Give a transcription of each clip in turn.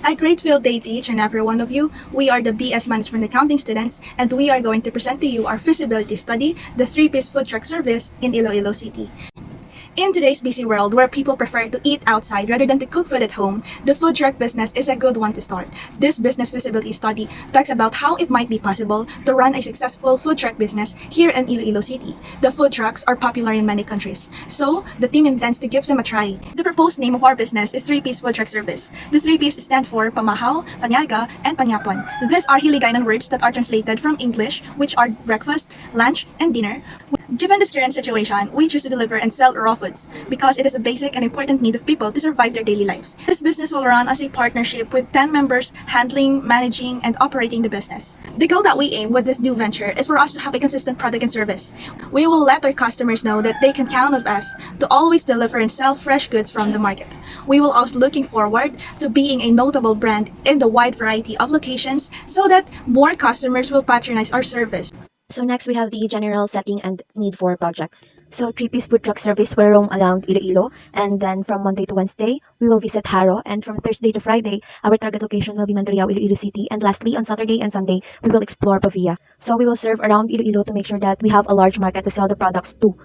A great field day to each and every one of you. We are the BS Management Accounting students, and we are going to present to you our feasibility study, the three-piece food truck service in Iloilo City. In today's busy world where people prefer to eat outside rather than to cook food at home, the food truck business is a good one to start. This business feasibility study talks about how it might be possible to run a successful food truck business here in Iloilo City. The food trucks are popular in many countries, so the team intends to give them a try. The proposed name of our business is Three-Piece Food Truck Service. The three-piece stand for Pamahaw, Panyaga, and Panyapon. These are Hiligaynon words that are translated from English, which are breakfast, lunch, and dinner. Given this current situation, we choose to deliver and sell raw foods because it is a basic and important need of people to survive their daily lives. This business will run as a partnership with 10 members handling, managing, and operating the business. The goal that we aim with this new venture is for us to have a consistent product and service. We will let our customers know that they can count on us to always deliver and sell fresh goods from the market. We will also looking forward to being a notable brand in the wide variety of locations so that more customers will patronize our service. So next we have the general setting and need for project. So three-piece food truck service will roam around Iloilo, and then from Monday to Wednesday we will visit Haro, and from Thursday to Friday our target location will be Mandurriao, Iloilo City, and lastly on Saturday and Sunday we will explore Pavia. So we will serve around Iloilo to make sure that we have a large market to sell the products to.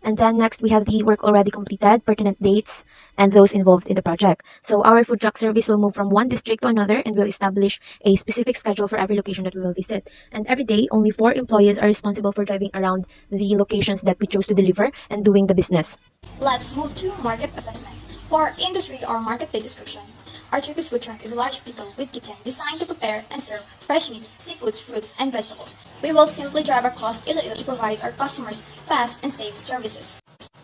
And then next we have the work already completed, pertinent dates, and those involved in the project. So our food truck service will move from one district to another and will establish a specific schedule for every location that we will visit. And every day, only 4 employees are responsible for driving around the locations that we chose to deliver and doing the business. Let's move to market assessment. For industry or marketplace description, our Three-Piece Food Truck is a large vehicle with kitchen designed to prepare and serve fresh meats, seafoods, fruits, and vegetables. We will simply drive across Iloilo to provide our customers fast and safe services.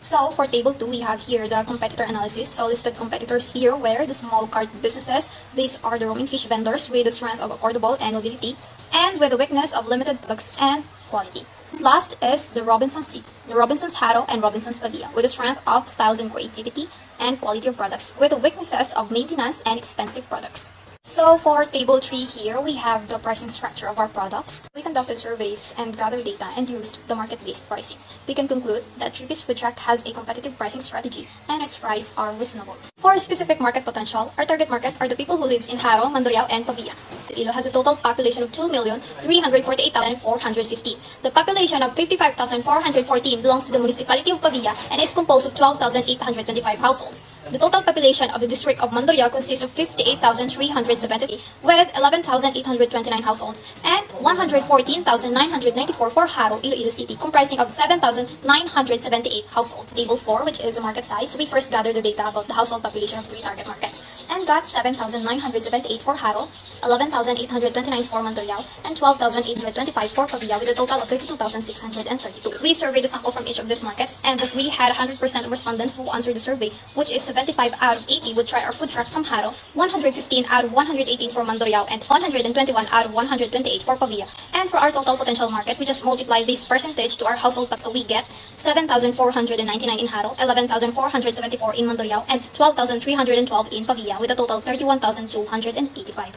So for table 2, we have here the competitor analysis. So listed competitors here were the small cart businesses. These are the roaming fish vendors with the strength of affordable and mobility, and with the weakness of limited products and quality. Last is the Robinsons City, the Robinsons Haro, and Robinsons Pavia, with the strength of styles and creativity and quality of products, with the weaknesses of maintenance and expensive products. So for table 3 here, we have the pricing structure of our products. We conducted surveys and gathered data and used the market-based pricing. We can conclude that Three-Piece Food Truck has a competitive pricing strategy and its prices are reasonable. For specific market potential, our target market are the people who lives in Haro, Mandurriao, and Pavia. Iloilo has a total population of 2,348,415. The population of 55,414 belongs to the municipality of Pavia and is composed of 12,825 households. The total population of the district of Mandurriao consists of 58,370 with 11,829 households and 114,994 for Haro, Iloilo City, comprising of 7,978 households. Table 4, which is the market size, we first gathered the data about the household population of 3 target markets and got 7,978 for Haro, 11,829 for Mandurriao, and 12,825 for Pavia, with a total of 32,632. We surveyed the sample from each of these markets, and we had 100% of respondents who answered the survey, which is 75 out of 80 would try our food truck from Haro, 115 out of 118 for Mandurriao, and 121 out of 128 for Pavia. And for our total potential market, we just multiply this percentage to our household, so we get 7,499 in Haro, 11,474 in Mandurriao, and 12,312 in Pavia, with a total of 31,285.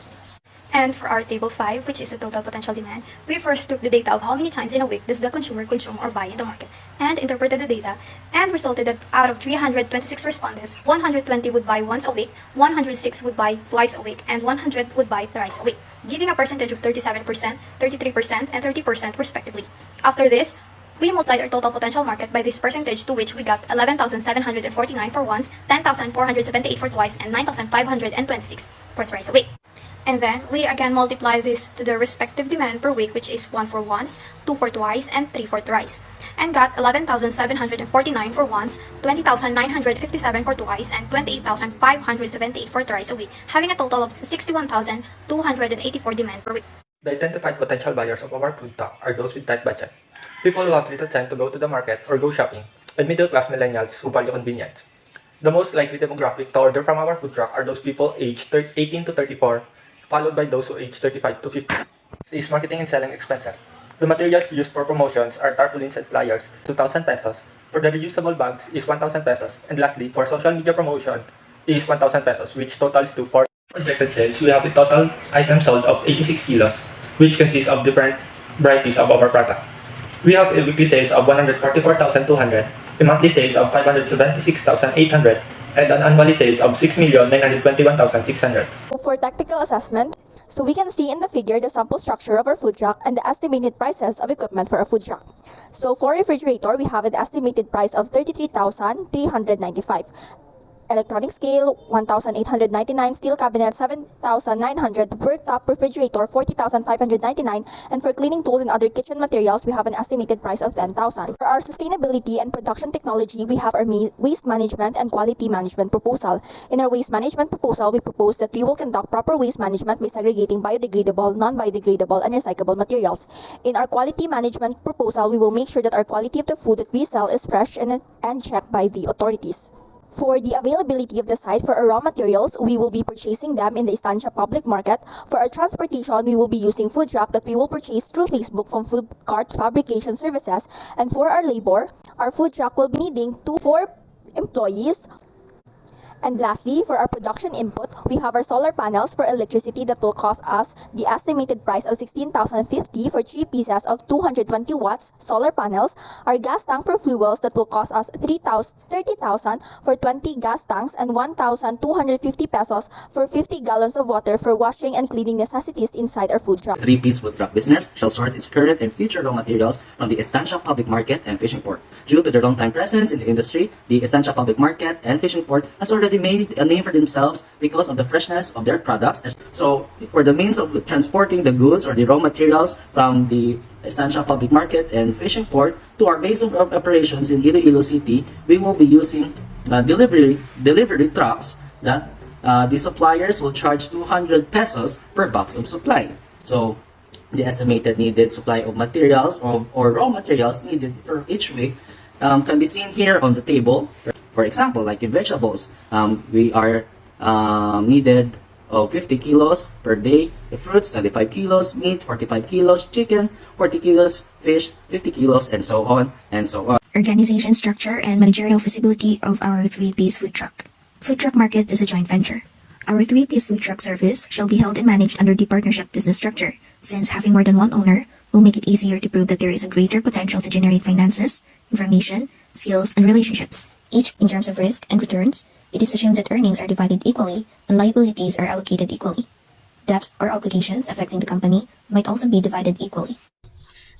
And for our table 5, which is the total potential demand, we first took the data of how many times in a week does the consumer consume or buy in the market, and interpreted the data, and resulted that out of 326 respondents, 120 would buy once a week, 106 would buy twice a week, and 100 would buy thrice a week, giving a percentage of 37%, 33%, and 30% respectively. After this, we multiplied our total potential market by this percentage, to which we got 11,749 for once, 10,478 for twice, and 9,526 for thrice a week. And then we again multiply this to the respective demand per week, which is 1 for once, 2 for twice, and 3 for thrice, and got 11,749 for once, 20,957 for twice, and 28,578 for thrice a week, having a total of 61,284 demand per week. The identified potential buyers of our food truck are those with tight budget, people who have little time to go to the market or go shopping, and middle-class millennials who value convenience. The most likely demographic to order from our food truck are those people aged 18 to 34, followed by those who age 35 to 50. Is marketing and selling expenses. The materials used for promotions are tarpaulins and flyers, 2,000 pesos. For the reusable bags is 1,000 pesos. And lastly, for social media promotion is 1,000 pesos, which totals to 4 projected sales. We have a total item sold of 86 kilos, which consists of different varieties of our product. We have a weekly sales of 144,200, a monthly sales of 576,800, and an annual sales of 6,921,600. For tactical assessment, so we can see in the figure the sample structure of our food truck and the estimated prices of equipment for our food truck. So for refrigerator, we have an estimated price of 33,395. Electronic scale, 1,899, steel cabinet, 7,900, worktop refrigerator, 40,599, and for cleaning tools and other kitchen materials, we have an estimated price of 10,000. For our sustainability and production technology, we have our waste management and quality management proposal. In our waste management proposal, we propose that we will conduct proper waste management by segregating biodegradable, non-biodegradable, and recyclable materials. In our quality management proposal, we will make sure that our quality of the food that we sell is fresh and checked by the authorities. For the availability of the site for our raw materials, we will be purchasing them in the Estancia public market. For our transportation, we will be using Foodtruck that we will purchase through Facebook from Food Cart Fabrication Services. And for our labor, our Foodtruck will be needing 2 to 4 employees. And lastly, for our production input, we have our solar panels for electricity that will cost us the estimated price of 16,050 for 3 pieces of 220 watts solar panels, our gas tank for fuels that will cost us 30,000 for 20 gas tanks, and 1,250 pesos for 50 gallons of water for washing and cleaning necessities inside our food truck. Three-piece food truck business shall source its current and future raw materials from the Estancia Public Market and Fishing Port. Due to their long-time presence in the industry, the Estancia Public Market and Fishing Port has already made a name for themselves because of the freshness of their products. So, for the means of transporting the goods or the raw materials from the Estancia Public Market and Fishing Port to our base of operations in Iloilo City, we will be using delivery trucks that the suppliers will charge 200 pesos per box of supply. So, the estimated needed supply of materials or raw materials needed for each week can be seen here on the table. For example, like in vegetables, we are needed of 50 kilos per day. The fruits, 95 kilos. Meat, 45 kilos. Chicken, 40 kilos. Fish, 50 kilos, and so on and so on. Organization structure and managerial feasibility of our 3-piece food truck. Food truck market is a joint venture. Our 3-piece food truck service shall be held and managed under the partnership business structure, since having more than one owner will make it easier to prove that there is a greater potential to generate finances, information, skills, and relationships. Each in terms of risk and returns, it is assumed that earnings are divided equally and liabilities are allocated equally. Debts or obligations affecting the company might also be divided equally.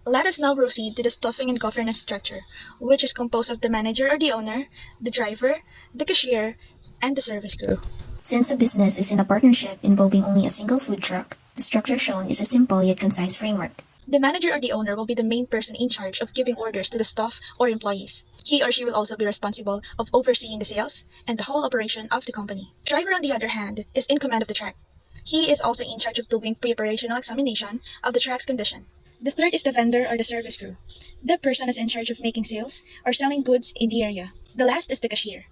Let us now proceed to the staffing and governance structure, which is composed of the manager or the owner, the driver, the cashier, and the service crew. Since the business is in a partnership involving only a single food truck, the structure shown is a simple yet concise framework. The manager or the owner will be the main person in charge of giving orders to the staff or employees. He or she will also be responsible of overseeing the sales and the whole operation of the company. The driver, on the other hand, is in command of the truck. He is also in charge of doing pre-operational examination of the truck's condition. The third is the vendor or the service crew. The person is in charge of making sales or selling goods in the area. The last is the cashier,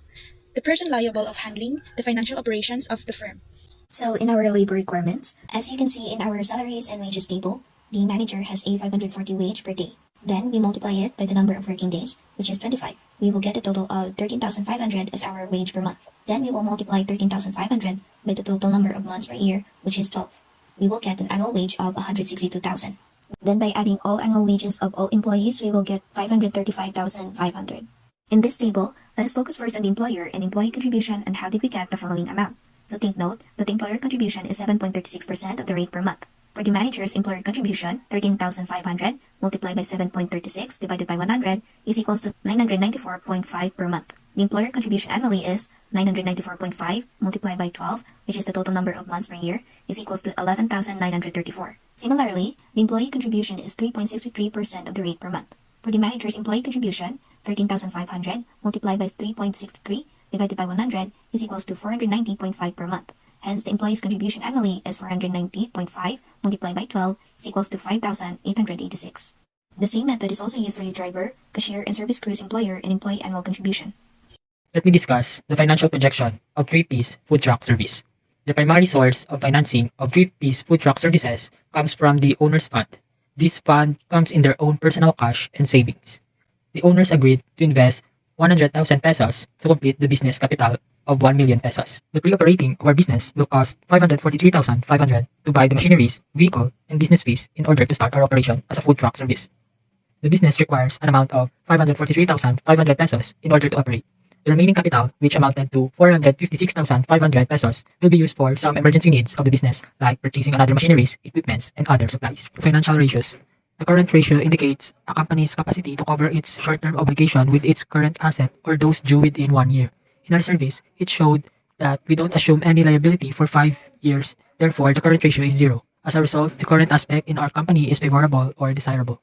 the person liable of handling the financial operations of the firm. So in our labor requirements, as you can see in our salaries and wages table, the manager has a 540 wage per day. Then we multiply it by the number of working days, which is 25. We will get a total of 13,500 as our wage per month. Then we will multiply 13,500 by the total number of months per year, which is 12. We will get an annual wage of 162,000. Then by adding all annual wages of all employees, we will get 535,500. In this table, let us focus first on the employer and employee contribution and how did we get the following amount. So take note that the employer contribution is 7.36% of the rate per month. For the manager's employer contribution, 13,500 multiplied by 7.36 divided by 100 is equals to 994.5 per month. The employer contribution annually is 994.5 multiplied by 12, which is the total number of months per year, is equals to 11,934. Similarly, the employee contribution is 3.63% of the rate per month. For the manager's employee contribution, 13,500 multiplied by 3.63 divided by 100 is equals to 490.5 per month. Hence, the employee's contribution annually is 490.5 multiplied by 12 is equals to 5,886. The same method is also used for the driver, cashier, and service crew's employer and employee annual contribution. Let me discuss the financial projection of 3-piece food truck service. The primary source of financing of 3-piece food truck services comes from the owner's fund. This fund comes in their own personal cash and savings. The owners agreed to invest 100,000 pesos to complete the business capital of 1 million pesos. The pre-operating of our business will cost 543,500 to buy the machineries, vehicle, and business fees in order to start our operation as a food truck service. The business requires an amount of 543,500 pesos in order to operate. The remaining capital, which amounted to 456,500 pesos, will be used for some emergency needs of the business, like purchasing another machineries, equipments, and other supplies. Financial ratios. The current ratio indicates a company's capacity to cover its short-term obligation with its current asset or those due within 1 year. In our service, it showed that we don't assume any liability for 5 years. Therefore, the current ratio is 0. As a result, the current aspect in our company is favorable or desirable.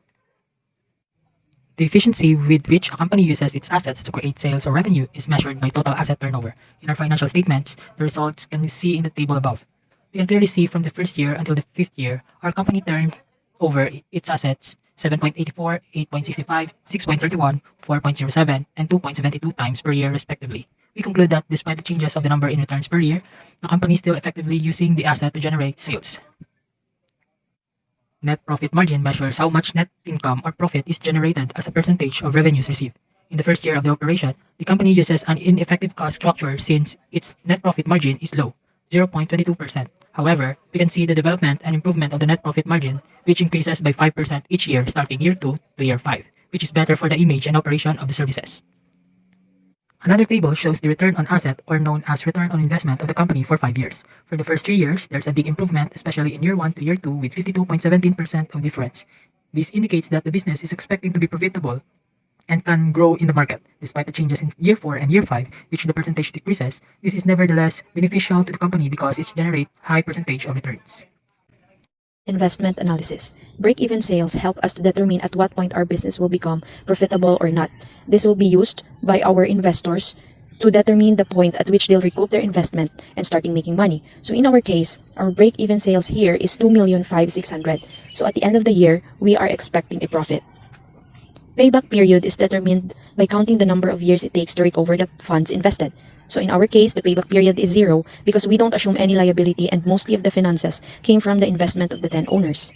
The efficiency with which a company uses its assets to create sales or revenue is measured by total asset turnover. In our financial statements, the results can be seen in the table above. We can clearly see from the first year until the 5th year, our company turned over its assets 7.84, 8.65, 6.31, 4.07, and 2.72 times per year respectively. We conclude that despite the changes of the number in returns per year, the company is still effectively using the asset to generate sales. Net profit margin measures how much net income or profit is generated as a percentage of revenues received. In the first year of the operation, the company uses an ineffective cost structure since its net profit margin is low, 0.22%. However, we can see the development and improvement of the net profit margin, which increases by 5% each year starting year 2 to year 5, which is better for the image and operation of the services. Another table shows the return on asset, or known as return on investment, of the company for 5 years. For the first 3 years, there's a big improvement, especially in year 1 to year 2 with 52.17% of difference. This indicates that the business is expecting to be profitable and can grow in the market. Despite the changes in year 4 and year 5, which the percentage decreases, this is nevertheless beneficial to the company because it generates high percentage of returns. Investment analysis. Break-even sales help us to determine at what point our business will become profitable or not. This will be used by our investors to determine the point at which they'll recoup their investment and starting making money. So in our case, our break-even sales here is 2,560,000. So at the end of the year, we are expecting a profit. Payback period is determined by counting the number of years it takes to recover the funds invested. So in our case, the payback period is 0 because we don't assume any liability and mostly of the finances came from the investment of the 10 owners.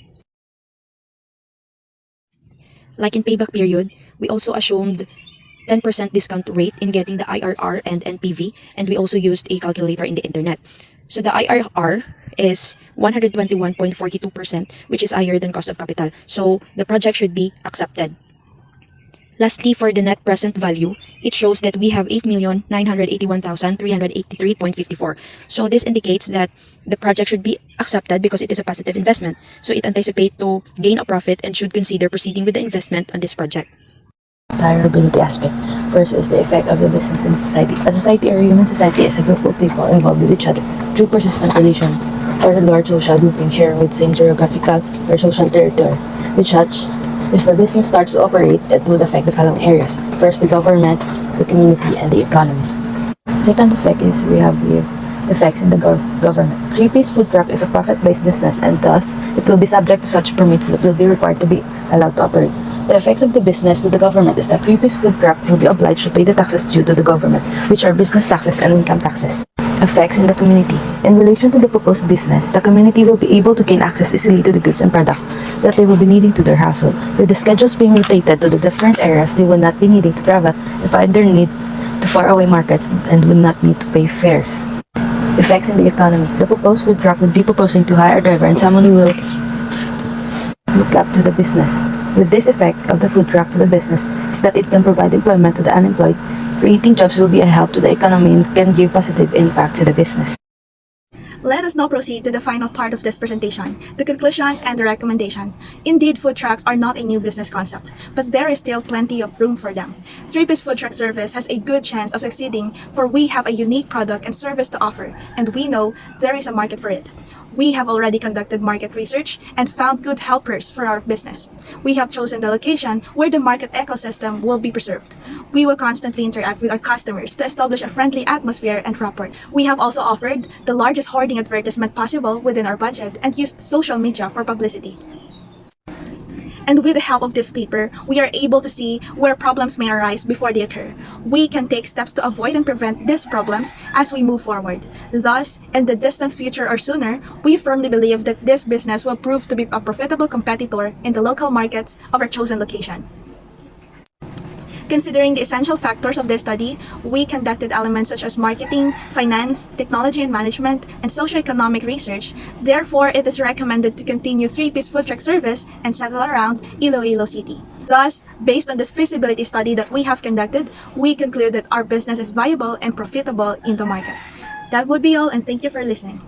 Like in payback period, we also assumed 10% discount rate in getting the IRR and NPV, and we also used a calculator in the internet. So the IRR is 121.42%, which is higher than cost of capital. So the project should be accepted. Lastly, for the net present value, it shows that we have 8,981,383.54. So this indicates that the project should be accepted because it is a positive investment. So it anticipates to gain a profit and should consider proceeding with the investment on this project. Desirability aspect. First is the effect of the business in society. A society or human society is a group of people involved with each other through persistent relations, or a large social grouping sharing with same geographical or social territory. With such, if the business starts to operate, it would affect the following areas. First, the government, the community, and the economy. Second effect is we have here effects in the government. 3-piece food truck is a profit-based business, and thus it will be subject to such permits that will be required to be allowed to operate. The effects of the business to the government is that 3-piece food truck will be obliged to pay the taxes due to the government, which are business taxes and income taxes. Effects in the community. In relation to the proposed business, the community will be able to gain access easily to the goods and products that they will be needing to their household. With the schedules being rotated to the different areas, they will not be needing to travel and find their need to faraway markets and will not need to pay fares. Effects in the economy. The proposed food truck would be proposing to hire a driver and someone who will look up to the business. With this effect of the food truck to the business is that it can provide employment to the unemployed. Creating jobs will be a help to the economy and can give positive impact to the business. Let us now proceed to the final part of this presentation, the conclusion and the recommendation. Indeed, food trucks are not a new business concept, but there is still plenty of room for them. 3-piece food truck service has a good chance of succeeding, for we have a unique product and service to offer, and we know there is a market for it. We have already conducted market research and found good helpers for our business. We have chosen the location where the market ecosystem will be preserved. We will constantly interact with our customers to establish a friendly atmosphere and rapport. We have also offered the largest hoarding advertisement possible within our budget and used social media for publicity. And with the help of this paper, we are able to see where problems may arise before they occur. We can take steps to avoid and prevent these problems as we move forward. Thus, in the distant future or sooner, we firmly believe that this business will prove to be a profitable competitor in the local markets of our chosen location. Considering the essential factors of this study, we conducted elements such as marketing, finance, technology and management, and socioeconomic research. Therefore, it is recommended to continue 3-piece food truck service and settle around Iloilo City. Thus, based on this feasibility study that we have conducted, we conclude that our business is viable and profitable in the market. That would be all, and thank you for listening.